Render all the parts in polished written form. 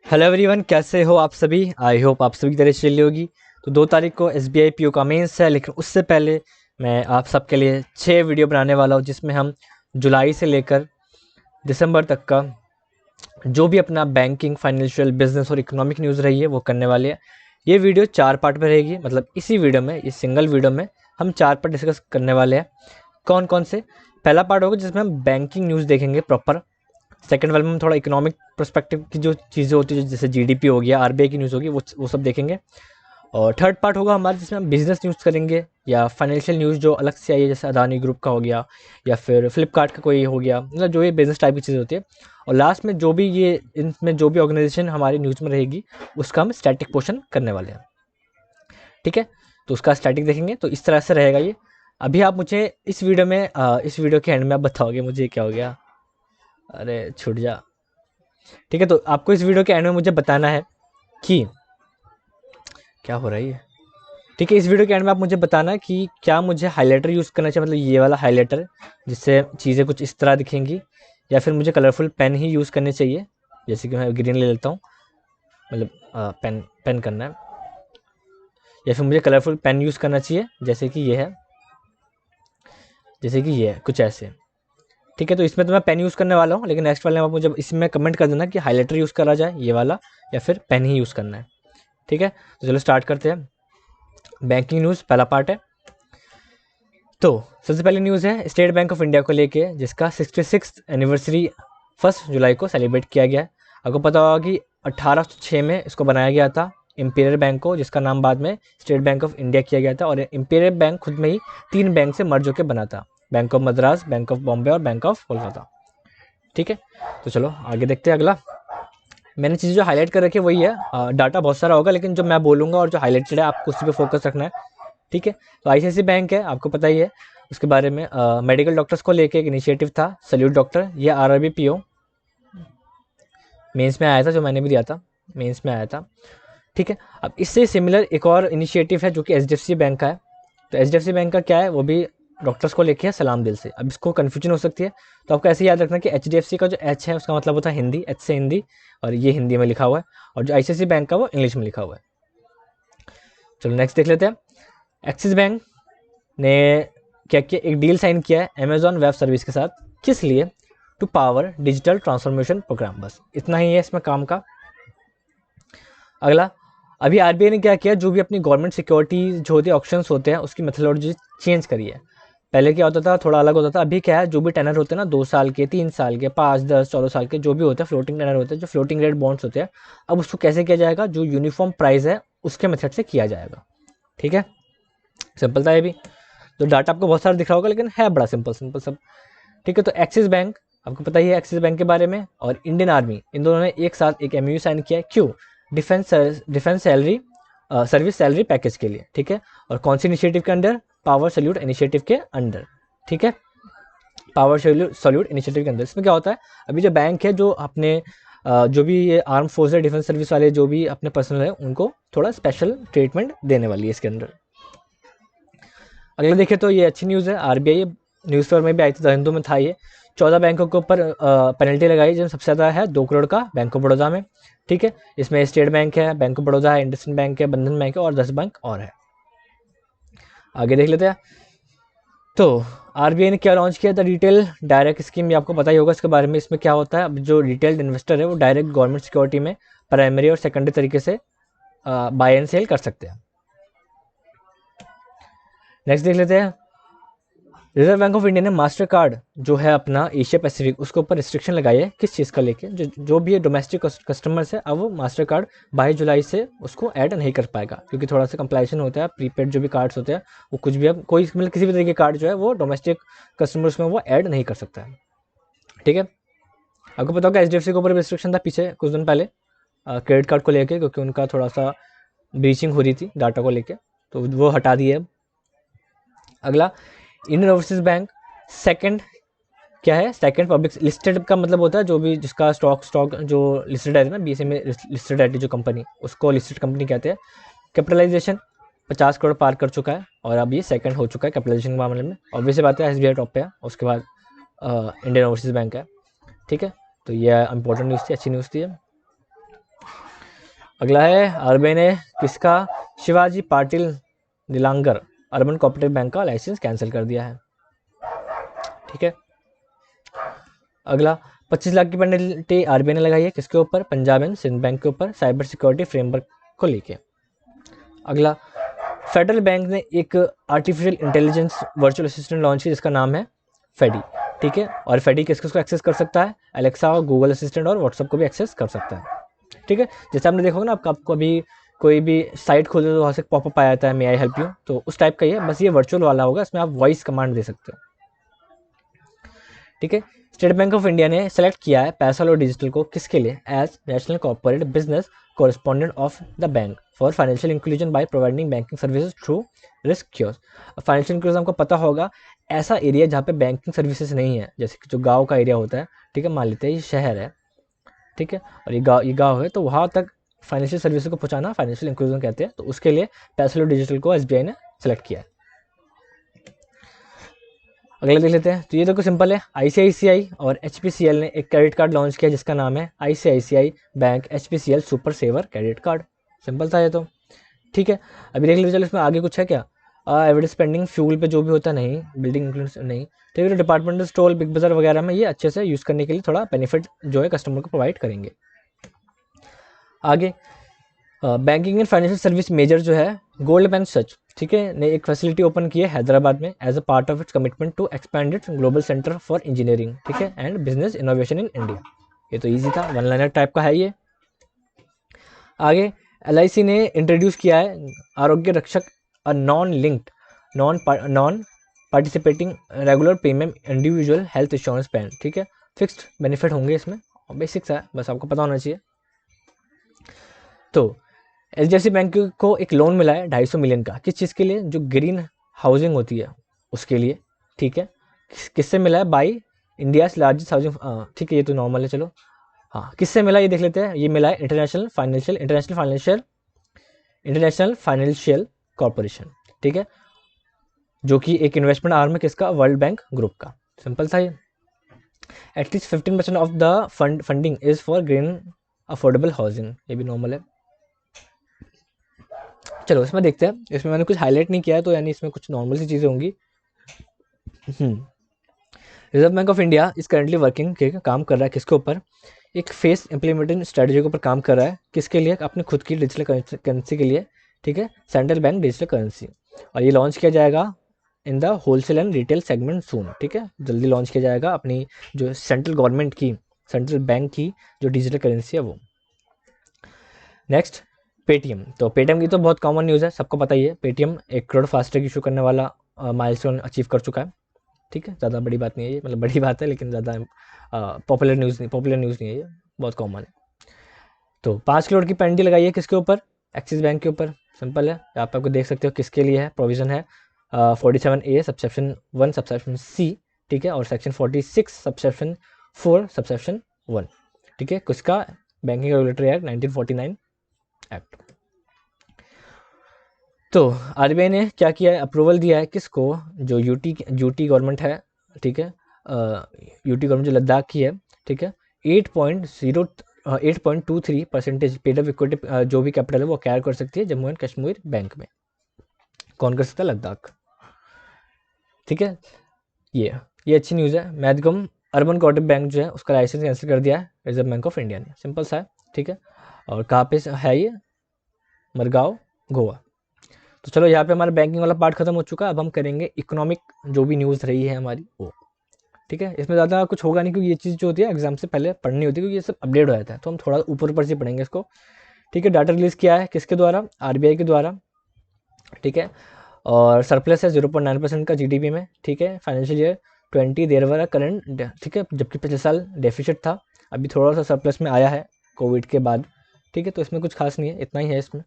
Hello everyone, कैसे हो आप सभी। आई होप आप सभी की तरह चली होगी। तो 2 तारीख को SBI PO का मेंस है, लेकिन उससे पहले मैं आप सबके लिए 6 वीडियो बनाने वाला हूँ, जिसमें हम जुलाई से लेकर दिसंबर तक का जो भी अपना बैंकिंग, फाइनेंशियल, बिजनेस और इकोनॉमिक न्यूज़ रही है वो करने वाले हैं। ये वीडियो 4 पार्ट में रहेगी, मतलब इसी वीडियो में, इस सिंगल वीडियो में हम 4 पार्ट डिस्कस करने वाले हैं। कौन कौन से? पहला पार्ट होगा जिसमें हम बैंकिंग न्यूज़ देखेंगे प्रॉपर। सेकंड वाले में हम थोड़ा इकोनॉमिक पर्सपेक्टिव की जो चीज़ें होती है, जैसे GDP हो गया, RBI की न्यूज़ होगी, वो सब देखेंगे। और थर्ड पार्ट होगा हमारा जिसमें हम बिजनेस न्यूज़ करेंगे या फाइनेंशियल न्यूज़ जो अलग से आई है, जैसे अदानी ग्रुप का हो गया या फिर फ्लिपकार्ट का कोई हो गया, मतलब जो ये बिजनेस टाइप की चीज़ें होती है। और लास्ट में जो भी ये इनमें जो भी ऑर्गेनाइजेशन हमारी न्यूज़ में रहेगी उसका हम स्टैटिक पोर्शन करने वाले हैं। ठीक है, तो उसका स्टैटिक देखेंगे। तो इस तरह से रहेगा ये। अभी आप मुझे इस वीडियो में इस वीडियो के एंड में आप बताओगे मुझे क्या हो गया। अरे छूट जा। ठीक है, तो आपको इस वीडियो के एंड में मुझे बताना है कि क्या हो रहा है। ठीक है, इस वीडियो के एंड में आप मुझे बताना कि क्या मुझे हाइलाइटर यूज़ करना चाहिए, मतलब ये वाला हाइलाइटर जिससे चीज़ें कुछ इस तरह दिखेंगी, या फिर मुझे कलरफुल पेन ही यूज़ करने चाहिए। जैसे कि मैं ग्रीन ले लेता हूँ, मतलब पेन पेन करना है, या फिर मुझे कलरफुल पेन यूज़ करना चाहिए जैसे कि ये है, जैसे कि ये है कुछ ऐसे। ठीक है, तो इसमें तो मैं पेन यूज़ करने वाला हूँ, लेकिन नेक्स्ट वाले में आप मुझे इसमें कमेंट कर देना कि हाइलाइटर यूज़ करा जाए ये वाला या फिर पेन ही यूज़ करना है। ठीक है, तो चलो स्टार्ट करते हैं। बैंकिंग न्यूज़ पहला पार्ट है। तो सबसे पहले न्यूज़ है स्टेट बैंक ऑफ इंडिया को लेके, जिसका 66th एनिवर्सरी 1 जुलाई को सेलिब्रेट किया गया है। आपको पता होगा कि 1806 में इसको बनाया गया था, इंपीरियल बैंक को, जिसका नाम बाद में स्टेट बैंक ऑफ इंडिया किया गया था। और इंपीरियल बैंक खुद में ही 3 बैंक से मर्ज होकर बना था, bank of Madras, bank of Bombay और बैंक ऑफ कोलकाता। ठीक है, तो चलो आगे देखते हैं अगला। मैंने चीज़ें जो हाईलाइट कर रखी है वही है, डाटा बहुत सारा होगा, लेकिन जो मैं बोलूँगा और जो हाईलाइटेड है आपको उसी पे फोकस रखना है। ठीक है, तो ICICI बैंक है, आपको पता ही है उसके बारे में। मेडिकल डॉक्टर्स को लेके एक इनिशिएटिव था, सल्यूट डॉक्टर। ये RRB PO मेंस में आया था, जो मैंने भी दिया था, मेंस में आया था। ठीक है, अब इससे सिमिलर एक और इनिशिएटिव है जो कि HDFC बैंक का है। तो HDFC बैंक का क्या है, वो भी डॉक्टर्स को लेके है, सलाम दिल से। अब इसको कन्फ्यूजन हो सकती है, तो आपको ऐसे याद रखना कि HDFC का जो H है उसका मतलब होता है हिंदी, H से हिंदी, और ये हिंदी में लिखा हुआ है। और जो ICICI बैंक का वो इंग्लिश में लिखा हुआ है। चलो नेक्स्ट देख लेते हैं। एक्सिस बैंक ने क्या किया, एक डील साइन किया है अमेजॉन वेब सर्विस के साथ। किस लिए? To power digital transformation programme. बस इतना ही है इसमें काम का। अगला, अभी RBI ने क्या किया, जो भी अपनी गवर्नमेंट सिक्योरिटी जो होती है, ऑप्शंस होते हैं, उसकी मेथोडोलॉजी चेंज करी है। पहले क्या होता था, थोड़ा अलग होता था। अभी क्या है, जो भी टेनर होते हैं ना, 2 साल के, 3 साल के, 5, 10, 14 साल के, जो भी होते हैं फ्लोटिंग टेनर होते हैं, जो फ्लोटिंग रेट बॉन्ड्स होते हैं, अब उसको कैसे किया जाएगा, जो यूनिफॉर्म प्राइस है उसके मेथड से किया जाएगा। ठीक है, सिंपल था ये भी। तो डाटा आपको बहुत सारा दिख रहा होगा, लेकिन है बड़ा सिंपल सिंपल सब। ठीक है, तो एक्सिस बैंक, आपको पता ही है एक्सिस बैंक के बारे में, और इंडियन आर्मी, इन दोनों ने एक साथ एक MOU साइन किया है। क्यों? Defence salary service salary package के लिए। ठीक है, और कौन सी इनिशिएटिव के अंडर? पावर सल्यूट इनिशिएटिव के अंडर। ठीक है, पावर सल्यूट इनिशिएटिव के अंदर। इसमें क्या होता है, अभी जो बैंक है, जो अपने जो भी ये आर्म फोर्स है, डिफेंस सर्विस वाले जो भी अपने पर्सनल है, उनको थोड़ा स्पेशल ट्रीटमेंट देने वाली है इसके अंदर। अगला देखें तो ये अच्छी न्यूज़ है। RBI न्यूज़ पेपर में भी आई थी, द हिंदू में था ये। 14 बैंकों के ऊपर पेनल्टी लगाई, जिसमें सबसे ज़्यादा है 2 करोड़ का बैंक ऑफ बड़ौदा में। ठीक है, इसमें स्टेट बैंक है, बैंक ऑफ बड़ौदा है, इंडसइंड बैंक है, बंधन बैंक है, और 10 बैंक और है। आगे देख लेते हैं। तो RBI ने क्या लॉन्च किया था, रिटेल डायरेक्ट स्कीम। ये आपको पता ही होगा इसके बारे में। इसमें क्या होता है, अब जो रिटेल इन्वेस्टर है वो डायरेक्ट गवर्नमेंट सिक्योरिटी में प्राइमरी और सेकेंडरी तरीके से बाय एंड सेल कर सकते हैं। नेक्स्ट देख लेते हैं। रिजर्व बैंक ऑफ इंडिया ने मास्टर कार्ड जो है अपना एशिया पैसिफिक, उसके ऊपर रिस्ट्रिक्शन लगाई है। किस चीज़ का लेके, जो भी डोमेस्टिक कस्टमर्स है, अब वो मास्टर कार्ड 22 जुलाई से उसको ऐड नहीं कर पाएगा, क्योंकि थोड़ा सा कंप्लाइशन होता है। प्रीपेड जो भी कार्ड्स होते हैं, वो कुछ भी, अब कोई मतलब किसी भी तरीके के कार्ड जो है वो डोमेस्टिक कस्टमर्स में वो ऐड नहीं कर सकता है। ठीक है, आपको पता होगा HDFC के ऊपर रिस्ट्रिक्शन था पीछे कुछ दिन पहले, क्रेडिट कार्ड को लेके, क्योंकि उनका थोड़ा सा ब्रीचिंग हो रही थी डाटा को लेके, तो वो हटा दिए अब। अगला, इंडियन ओवरसीज बैंक सेकंड क्या है, सेकंड पब्लिक लिस्टेड का मतलब होता है जो भी जिसका स्टॉक जो लिस्टेड है ना, BSE में लिस्टेड है जो कंपनी, उसको लिस्टेड कंपनी कहते हैं। कैपिटलाइजेशन 50 करोड़ पार कर चुका है, और अब ये सेकंड हो चुका है कैपिटलाइजेशन के मामले में। ऑब्वियसली बात है, SBI टॉप पे है, उसके बाद इंडियन ओवरसीज बैंक है। ठीक है, तो ये इंपॉर्टेंट न्यूज़ थी, अच्छी न्यूज़ थी। अगला है आरबीआई ने किसका, Shivaji Patil Nilangekar urban cooperative bank का लाइसेंस कैंसिल कर दिया है। ठीक है, अगला 25 लाख की पेनल्टी आरबीआई ने लगाई है किसके ऊपर, पंजाब एंड सिंध बैंक के ऊपर, साइबर सिक्योरिटी फ्रेमवर्क को लेके। अगला, फेडरल बैंक ने एक artificial intelligence virtual assistant launch की जिसका नाम है फेडी। ठीक है, और फेडी किसको एक्सेस कर सकता है, एलेक्सा और गूगल असिस्टेंट और व्हाट्सएप को भी एक्सेस कर सकता है। ठीक है, जैसे आपने देखा होगा ना, आपको अभी कोई भी साइट खोले तो वहाँ से पॉपअप आ जाता है मे आई हेल्प यू, तो उस टाइप का ही है, बस ये वर्चुअल वाला होगा, इसमें आप वॉइस कमांड दे सकते हो। ठीक है, स्टेट बैंक ऑफ इंडिया ने सेलेक्ट किया है पैसालो डिजिटल को किसके लिए, as national corporate business correspondent of the bank for financial inclusion by providing banking services through risk cures. Financial inclusion हमको पता होगा ऐसा एरिया जहाँ पे बैंकिंग सर्विसेज नहीं है, जैसे कि जो गाँव का एरिया होता है। ठीक है, मान लेते हैं ये शहर है, ठीक है, और ये गाँव है, तो वहाँ तक फाइनेंशियल सर्विसेज को पहुँचाना फाइनेंशियल इंक्लूजन कहते हैं। तो उसके लिए पैसालो डिजिटल को एसबीआई ने सेलेक्ट किया है। अगला देख लेते हैं, तो ये देखो सिंपल है, आईसीआईसीआई और एचपीसीएल ने एक क्रेडिट कार्ड लॉन्च किया जिसका नाम है ICICI bank HPCL super saver credit card. Simple था ये तो। ठीक है, अभी देख लीजिए, चलो इसमें आगे कुछ है क्या, एवरेज स्पेंडिंग फ्यूल पे जो भी होता है नहीं, बिल्डिंग इंक्लूड नहीं। ठीक है, तो डिपार्टमेंटल स्टोर बिग बाजार वगैरह में ये अच्छे से यूज़ करने के लिए थोड़ा बेनिफिट जो है कस्टमर को प्रोवाइड करेंगे। आगे banking and financial service major जो है गोल्डमैन सच, ठीक है, ने एक फैसिलिटी ओपन की है हैदराबाद में as a part of its commitment to expand its global centre for engineering, ठीक है, and business innovation in India. ये तो इजी था, वन लाइनर टाइप का है ये। आगे एलआईसी ने इंट्रोड्यूस किया है आरोग्य रक्षक, a non linked non participating regular premium individual health insurance plan. ठीक है, फिक्स्ड बेनिफिट होंगे इसमें, और बेसिक्स है, बस आपको पता होना चाहिए। तो एचडीएफसी बैंक को एक लोन मिला है 250 मिलियन का, किस चीज़ के लिए, जो ग्रीन हाउसिंग होती है उसके लिए। ठीक है, किससे मिला है, बाई इंडियाज लार्जेस्ट हाउसिंग, ठीक है ये तो नॉर्मल है, चलो हाँ किससे मिला ये देख लेते हैं। ये मिला है इंटरनेशनल फाइनेंशियल कॉर्पोरेशन, ठीक है, जो कि एक इन्वेस्टमेंट आर्म है किसका, वर्ल्ड बैंक ग्रुप का। सिंपल था ये। At least 15% of the funding is for green affordable housing, ये भी नॉर्मल है। चलो इसमें देखते हैं, इसमें मैंने कुछ हाईलाइट नहीं किया है, तो यानी इसमें कुछ नॉर्मल सी चीज़ें होंगी। रिजर्व बैंक ऑफ इंडिया इस करेंटली वर्किंग के काम कर रहा है किसके ऊपर, एक फेस इम्प्लीमेंटेशन स्ट्रेटजी के ऊपर काम कर रहा है, किसके लिए, अपने खुद की डिजिटल करेंसी के लिए। ठीक है, सेंट्रल बैंक डिजिटल करेंसी, और ये लॉन्च किया जाएगा in the wholesale and retail segment soon. ठीक है, जल्दी लॉन्च किया जाएगा अपनी जो सेंट्रल गवर्नमेंट की, सेंट्रल बैंक की जो डिजिटल करेंसी है वो। नेक्स्ट पेटीएम, तो पेटीएम की तो बहुत कॉमन न्यूज़ है, सबको पता ही है, पेटीएम 1 करोड़ फास्टैग इशू करने वाला माइलस्टोन अचीव कर चुका है। ठीक है, ज़्यादा बड़ी बात नहीं है ये, मतलब बड़ी बात है लेकिन ज़्यादा पॉपुलर न्यूज़ नहीं है ये, बहुत कॉमन है। तो 5 करोड़ की पेनल्टी लगाई है किसके ऊपर, एक्सिस बैंक के ऊपर। सिंपल है, आप आपको देख सकते हो किसके लिए है, प्रोविज़न है 47A सबसेक्शन 1 सबसेक्शन C, ठीक है, और सेक्शन 46 सबसेक्शन 4 सबसेक्शन 1, ठीक है, किसका, बैंकिंग रेगुलेटरी एक्ट 1949 एक्ट। तो आरबीआई ने क्या किया है, अप्रूवल दिया है किसको, जो यूटी गवर्नमेंट है, ठीक है, यूटी गवर्नमेंट जो लद्दाख की है, ठीक है, 8.23% पेड अप इक्विटी जो भी कैपिटल है वो एक्वायर कर सकती है जम्मू एंड कश्मीर बैंक में। कौन कर सकता है, लद्दाख। ठीक है, ये अच्छी न्यूज़ है। मैदगम अर्बन कोऑपरेटिव बैंक जो है उसका लाइसेंस कैंसिल कर दिया है रिजर्व बैंक ऑफ इंडिया ने। सिंपल सा है, ठीक है, और कहाँ पे है ये, मरगांव, गोवा। तो चलो यहाँ पे हमारा बैंकिंग वाला पार्ट खत्म हो चुका है, अब हम करेंगे इकोनॉमिक जो भी न्यूज़ रही है हमारी वो। ठीक है, इसमें ज़्यादा कुछ होगा नहीं क्योंकि ये चीज़ जो होती है एग्जाम से पहले पढ़नी होती है, क्योंकि ये सब अपडेट हो जाता है, तो हम थोड़ा ऊपर से पढ़ेंगे इसको। ठीक है, डाटा रिलीज़ किया है किसके द्वारा, आरबीआई के द्वारा। ठीक है, और सरप्लस है 0.9% का जीडीपी में। ठीक है, फाइनेंशियल ईयर 20 देर वाला करंट, ठीक है, जबकि पिछले साल डेफिसिट था, अभी थोड़ा सा सरप्लस में आया है कोविड के बाद। ठीक है, तो इसमें कुछ खास नहीं है, इतना ही है इसमें।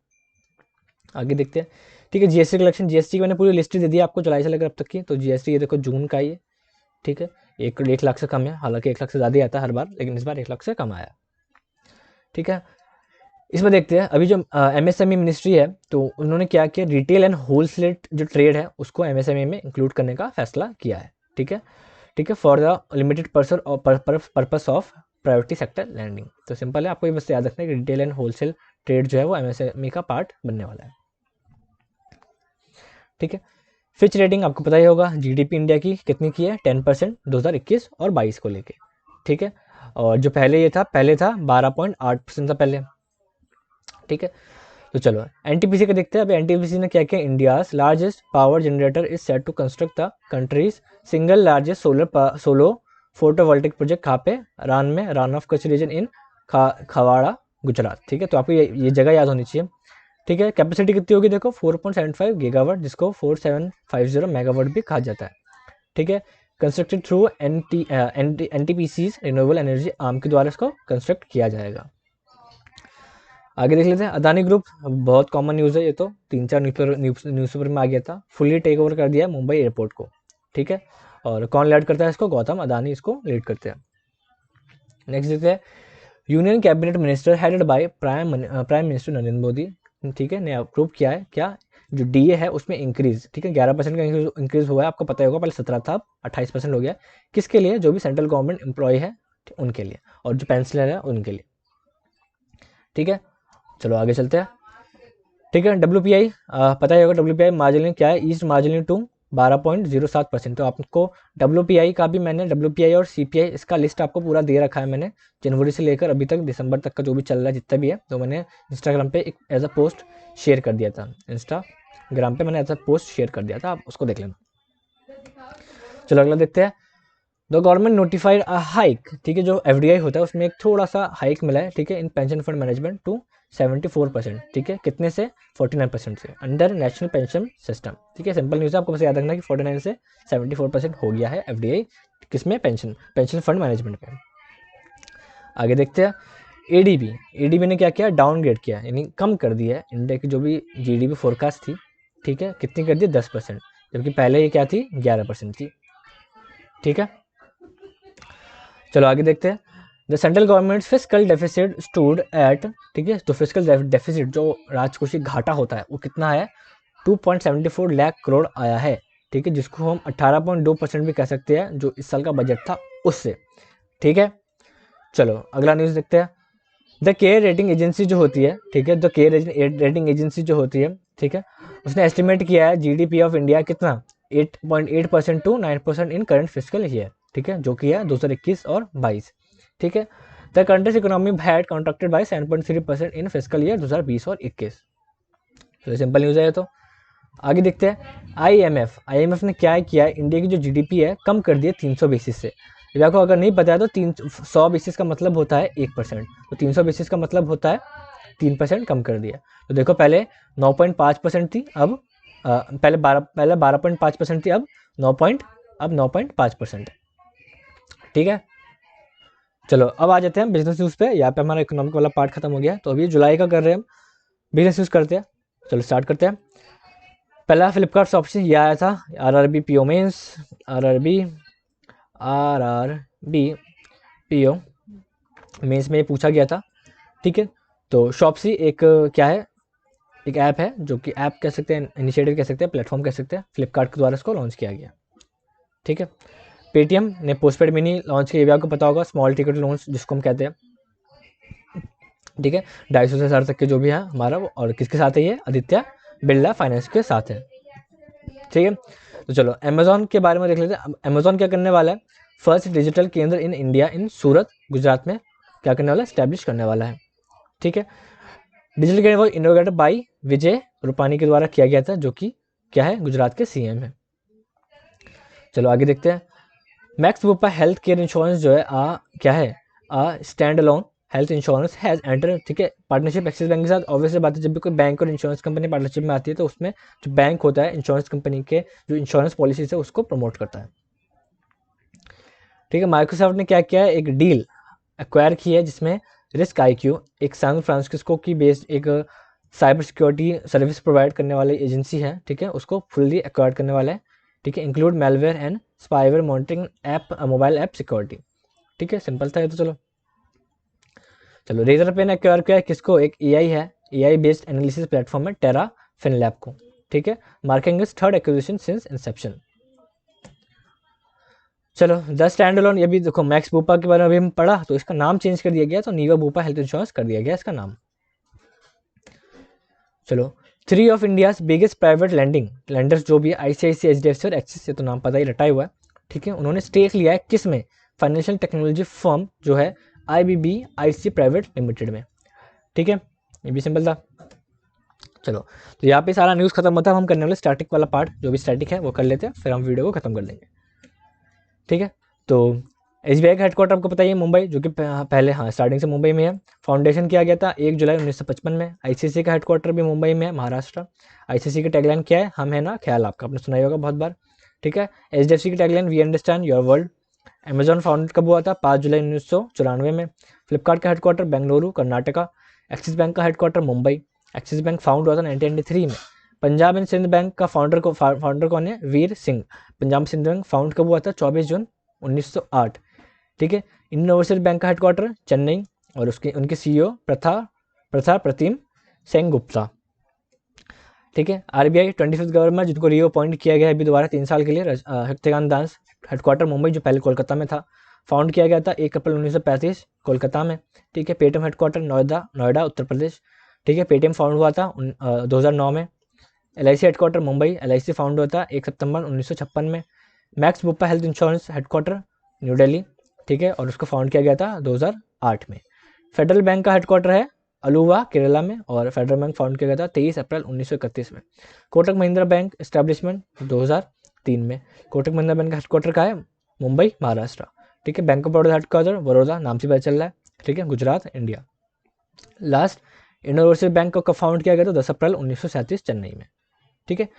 आगे देखते हैं। ठीक है, जीएसटी कलेक्शन, जीएसटी की मैंने पूरी लिस्ट दे दी आपको जुलाई से लेकर अब तक की। तो जीएसटी ये देखो जून का ये, ठीक है, 1 लाख से कम है, हालांकि 1 लाख से ज़्यादा ही आता है हर बार, लेकिन इस बार 1 लाख से कम आया। ठीक है, इसमें देखते हैं अभी जो एमएसएमई मिनिस्ट्री है, तो उन्होंने क्या किया, रिटेल एंड होलसेल जो ट्रेड है उसको एमएसएमई में इंक्लूड करने का फैसला किया है। ठीक है, for the limited purpose of priority sector lending. तो सिंपल है, आपको ये बस याद रखना है कि रिटेल एंड होलसेल ट्रेड जो है वो एमएसएमई का पार्ट बनने वाला है। ठीक है, फिच रेटिंग आपको पता ही होगा, जीडीपी इंडिया की कितनी की है 10% 2021 और 22 को लेके। ठीक है, और जो पहले था 12.8% था पहले। ठीक है, तो चलो एनटीपीसी का देखते हैं। अभी एनटीपीसी ने क्या किया, India's largest power generator is set to construct the country's single largest solo photovoltaic project. कहाँ पे, रान में, Rann of Kutch region in Khavda Gujarat. ठीक है, तो आपको ये जगह याद होनी चाहिए। ठीक है, कैपेसिटी कितनी होगी देखो 4.75 गीगावाट, जिसको 4750 मेगावाट भी कहा जाता है। ठीक है, constructed through NTPC's renewable energy arm के द्वारा इसको कंस्ट्रक्ट किया जाएगा। आगे देख लेते हैं, अदानी ग्रुप, बहुत कॉमन न्यूज़ है ये तो, 3-4 न्यूज़पेपर में आ गया था, फुली टेक ओवर कर दिया मुंबई एयरपोर्ट को। ठीक है, और कौन लीड करता है इसको, गौतम अदानी इसको लीड करते हैं। नेक्स्ट देखते हैं, union cabinet minister headed by prime minister Narendra Modi. ठीक है, ने अप्रूव किया है क्या, जो डीए है उसमें इंक्रीज। ठीक है, 11% का इंक्रीज हुआ है, आपको पता होगा, पहले 17 था, अब 28% हो गया। किसके लिए, जो भी सेंट्रल गवर्नमेंट एम्प्लॉय है उनके लिए, और जो पेंशनर है उनके लिए। ठीक है, चलो आगे चलते हैं। ठीक है, WPI पता ही होगा, WPI मार्जिन क्या है, ईस्ट मार्जिन टू 12.07%। तो आपको WPI का भी मैंने, WPI और CPI इसका लिस्ट आपको पूरा दे रखा है मैंने, जनवरी से लेकर अभी तक दिसंबर तक का जो भी चल रहा है जितना भी है, तो मैंने इंस्टाग्राम पे एक एज अ पोस्ट शेयर कर दिया था, इंस्टाग्राम पे मैंने एज अ पोस्ट शेयर कर दिया था, आप उसको देख लेना। चलो अगला देखते हैं, the government notified a hike. ठीक है, जो FDI होता है उसमें एक थोड़ा सा हाइक मिला है। ठीक है, in pension fund management to 74%। ठीक है, कितने से, 49% से, अंडर नेशनल पेंशन सिस्टम। ठीक है, सिंपल न्यूज़ है, आपको बस याद रखना कि 49 से 74% हो गया है FDI किसमें, पेंशन फंड मैनेजमेंट में। आगे देखते हैं, ADB ने क्या किया, डाउनग्रेड किया, यानी कम कर दिया है इंडिया की जो भी GDP फोरकास्ट थी। ठीक है, कितनी कर दी, 10%, जबकि पहले ये क्या थी, 11% थी। ठीक है, चलो आगे देखते हैं, the central government fiscal deficit stood at. ठीक है, तो फिस्कल डेफिसिट जो राजकोषीय घाटा होता है वो कितना है, 2.74 लाख करोड़ आया है। ठीक है, जिसको हम 18.2% भी कह सकते हैं, जो इस साल का बजट था उससे। ठीक है, चलो अगला न्यूज़ देखते हैं, द केयर रेटिंग एजेंसी जो होती है, ठीक है, द केयर रेटिंग एजेंसी जो होती है, ठीक है, उसने एस्टिमेट किया है GDP ऑफ इंडिया कितना, 8.8% to 9% in current physical year. ठीक है, जो कि है 2021 और 22। ठीक है, the country's economy had contracted by 7.3% in physical year 2020 और 21। तो सिंपल न्यूज़ है तो। आगे देखते हैं, IMF ने क्या किया है, इंडिया की जो GDP है कम कर दी है 300 बेसिस से। ये आपको अगर नहीं पता है तो 100 बेसिस का मतलब होता है 1%, तो 300 बेसिस का मतलब होता है 3% कम कर दिया। तो देखो पहले 9.5% थी, अब पहले 12.5% थी, अब 9.5%। ठीक है, चलो अब आ जाते हैं बिजनेस न्यूज़ पे। यहाँ पे हमारा इकोनॉमिक वाला पार्ट खत्म हो गया, तो अभी जुलाई का कर रहे हैं हम, बिजनेस न्यूज़ करते हैं। चलो स्टार्ट करते हैं। पहला फ्लिपकार्ट शॉप से ये आया था, RRB PO मेंस, RRB PO मेंस में पूछा गया था। ठीक है, तो शॉपसी एक क्या है, एक ऐप है, जो कि ऐप कह सकते हैं, इनिशिएटिव कह सकते हैं, प्लेटफॉर्म कह सकते हैं, फ्लिपकार्ट के द्वारा इसको लॉन्च किया गया। ठीक है, पेटीएम ने पोस्टपेड मिनी लॉन्च किया, आपको पता होगा, स्मॉल टिकट लोन्स जिसको हम कहते हैं। ठीक है, 250 से 1000 तक के जो भी है हमारा वो, और किसके साथ है ये, आदित्य बिरला फाइनेंस के साथ है। ठीक है, तो चलो अमेजोन के बारे में देख लेते हैं। अमेजोन क्या करने वाला है, फर्स्ट डिजिटल केंद्र in India in Surat Gujarat में क्या करने वाला है, स्टैब्लिश करने वाला है। ठीक है, डिजिटल केंद्र वो इनोवेटेड बाई विजय रूपानी के द्वारा किया गया था, जो कि क्या है, गुजरात के CM है। चलो आगे देखते हैं, max Bupa health care insurance जो है क्या है, stand alone health insurance has enter. ठीक है, पार्टनरशिप एक्सिस बैंक के साथ। ऑब्वियसली बात है, जब भी कोई बैंक और इंश्योरेंस कंपनी पार्टनरशिप में आती है तो उसमें जो बैंक होता है इंश्योरेंस कंपनी के जो इंश्योरेंस पॉलिसी है उसको प्रमोट करता है। ठीक है, माइक्रोसॉफ्ट ने क्या किया है, एक डील एक्वायर की है जिसमें रिस्क IQ, एक सैन फ्रांसिस्को की बेस्ड एक साइबर सिक्योरिटी सर्विस प्रोवाइड करने वाली एजेंसी है। ठीक है, उसको फुल्ली एक्वायर करने वाला है। ठीक है, include malware and spyware monitoring app, mobile app security. ठीक है, सिंपल था ये तो। चलो रेजर पे ने एक्वायर किया है किसको, एक AI है, AI बेस्ड एनालिसिस प्लेटफॉर्म है, टेरा फिनलैब को। ठीक है, marking is third acquisition since Inception. चलो द स्टैंड अलोन, ये भी देखो, मैक्स बूपा के बारे में अभी हम पढ़ा, तो इसका नाम चेंज कर दिया गया, तो नीवा बूपा हेल्थ इंश्योरेंस कर दिया गया इसका नाम। चलो, 3 of India's biggest private landing lenders जो भी है ICICI, HDFC और एक्सिस, से तो नाम पता ही रटा हुआ है, ठीक है, उन्होंने स्टेक लिया है किस में, फाइनेंशियल टेक्नोलॉजी फर्म जो है IBBIC प्राइवेट लिमिटेड में, ठीक है, ये भी सिंपल था। चलो, तो यहाँ पे सारा न्यूज़ खत्म होता है, हम करने वाले स्टैटिक वाला पार्ट, जो भी स्टैटिक है वो कर लेते हैं, फिर हम वीडियो को खत्म कर देंगे, ठीक है। तो SBI का हेडक्वार्टर आपको पता ही है मुंबई, जो कि पहले हाँ स्टार्टिंग से मुंबई में है। फाउंडेशन किया गया था 1 जुलाई 1955 में। ICICI का हेडक्वार्टर भी मुंबई में है, महाराष्ट्र। ICICI की टैगलाइन क्या है, हम है ना ख्याल आपका, आपने सुना ही होगा बहुत बार, ठीक है। HDFC की tagline we understand your world. Amazon founded कब हुआ था, 5 जुलाई 1994 में। फ्लिपकार्ट का headquarter Bengaluru Karnataka. Axis bank का headquarter Mumbai. Axis bank found हुआ था 1993 में। पंजाब एंड सिंध बैंक का फाउंडर कौन है, वीर सिंह। पंजाब सिंध बैंक फाउंड कब हुआ था, 24 जून 1908, ठीक है। इंडियन ओवरसीज बैंक का हेडक्वार्टर चेन्नई, और उसके उनके CEO प्रथा प्रतिम सेनगुप्ता, ठीक है। RBI 25th गवर्नर जिनको री अपॉइंट किया गया है अभी दोबारा 3 साल के लिए, शक्तिकांत दास। हेडक्वार्टर मुंबई, जो पहले कोलकाता में था। फाउंड किया गया था 1 अप्रैल 1935 कोलकाता में, ठीक है। पेटीएम हेडक्वार्टर नोएडा उत्तर प्रदेश, ठीक है। पेटीएम फाउंड हुआ था 2009 में। LIC headquarter Mumbai, LIC found हुआ था 1 सितंबर 1956 में। Max Bupa health insurance headquarter New Delhi, ठीक है, और उसको फाउंड किया गया था 2008 में। फेडरल बैंक का हेडक्वार्टर है अलुवा केरला में, और फेडरल बैंक फाउंड किया गया था 23 अप्रैल 1931 में। कोटक महिंद्रा बैंक एस्टेब्लिशमेंट 2003 में। कोटक महिंद्रा बैंक का हेडक्वार्टर का है मुंबई महाराष्ट्र, ठीक है। Bank of Baroda headquarter Baroda, नाम से पता चल रहा है, ठीक है, Gujarat India. Last Indian Overseas bank को फाउंड किया गया था 10 अप्रैल 1937 चेन्नई में, ठीक है।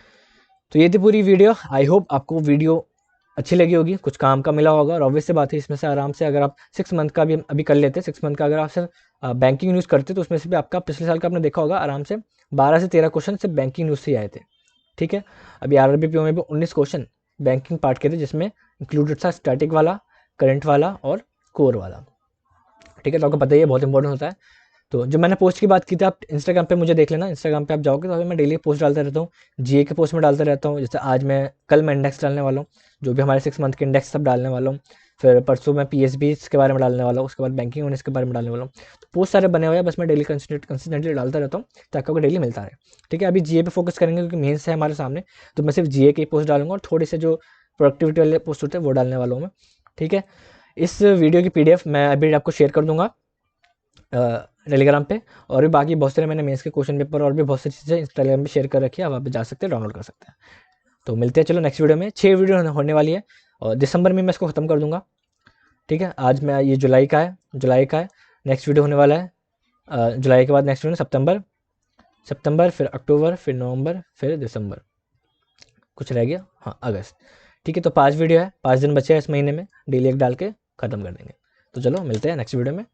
तो ये थी पूरी वीडियो। आई होप आपको वीडियो अच्छी लगी होगी, कुछ काम का मिला होगा, और ऑब्वियस सी बात है इसमें से आराम से अगर आप 6 मंथ का भी अभी कर लेते, 6 मंथ का अगर आप सिर्फ बैंकिंग न्यूज़ करते तो उसमें से भी आपका पिछले साल का आपने देखा होगा आराम से 12 से 13 क्वेश्चन सिर्फ बैंकिंग न्यूज़ से ही आए थे, ठीक है। अभी RRBPO में भी 19 क्वेश्चन बैंकिंग पार्ट के थे, जिसमें इंक्लूडेड था स्टैटिक वाला, करंट वाला और कोर वाला, ठीक है। तो आपको पता ही है बहुत इंपॉर्टेंट होता है। तो जो मैंने पोस्ट की बात की थी, आप इंस्टाग्राम पे मुझे देख लेना, इंस्टाग्राम पे आप जाओगे तो अभी मैं डेली पोस्ट डालता रहता हूँ, GA के पोस्ट में डालता रहता हूँ। जैसे आज कल मैं इंडेक्स डालने वाला हूँ, जो भी हमारे 6 मंथ के इंडेक्स सब डालने वाला हूँ। फिर परसों मैं PSB के बारे में डालने वाला हूँ, उसके बाद बैंकिंग यूनिट्स के बारे में डालने वाला हूँ। तो पोस्ट सारे बने हुए हैं, बस मैं डेली कंसिस्टेंटली डालता रहता हूँ ताकि आपको डेली मिलता रहे, ठीक है। अभी GA पे फोकस करेंगे क्योंकि मेंस है हमारे सामने, तो मैं सिर्फ GA की पोस्ट डालूंगा और थोड़े से जो प्रोडक्टिविटी वाले पोस्ट होते हैं वो डालने वाला हूँ मैं, ठीक है। इस वीडियो की PDF मैं अभी आपको शेयर कर दूंगा टेलीग्राम पे, और भी बाकी बहुत सारे मैंने मेंस के क्वेश्चन पेपर और भी बहुत सारी चीज़ें इंस्टाग्राम पे शेयर कर रखी है, आप वहाँ पे जा सकते हैं, डाउनलोड कर सकते हैं। तो मिलते हैं चलो नेक्स्ट वीडियो में। 6 वीडियो होने वाली है, और दिसंबर में मैं इसको ख़त्म कर दूंगा, ठीक है। आज मैं ये जुलाई का है, नेक्स्ट वीडियो होने वाला है जुलाई के बाद नेक्स्ट वीडियो सितंबर, फिर अक्टूबर, फिर नवंबर, फिर दिसंबर, कुछ रह गया, हाँ अगस्त, ठीक है। तो 5 वीडियो है, 5 दिन बचे हैं इस महीने में, डेली एक डाल के ख़त्म कर देंगे। तो चलो मिलते हैं नेक्स्ट वीडियो में।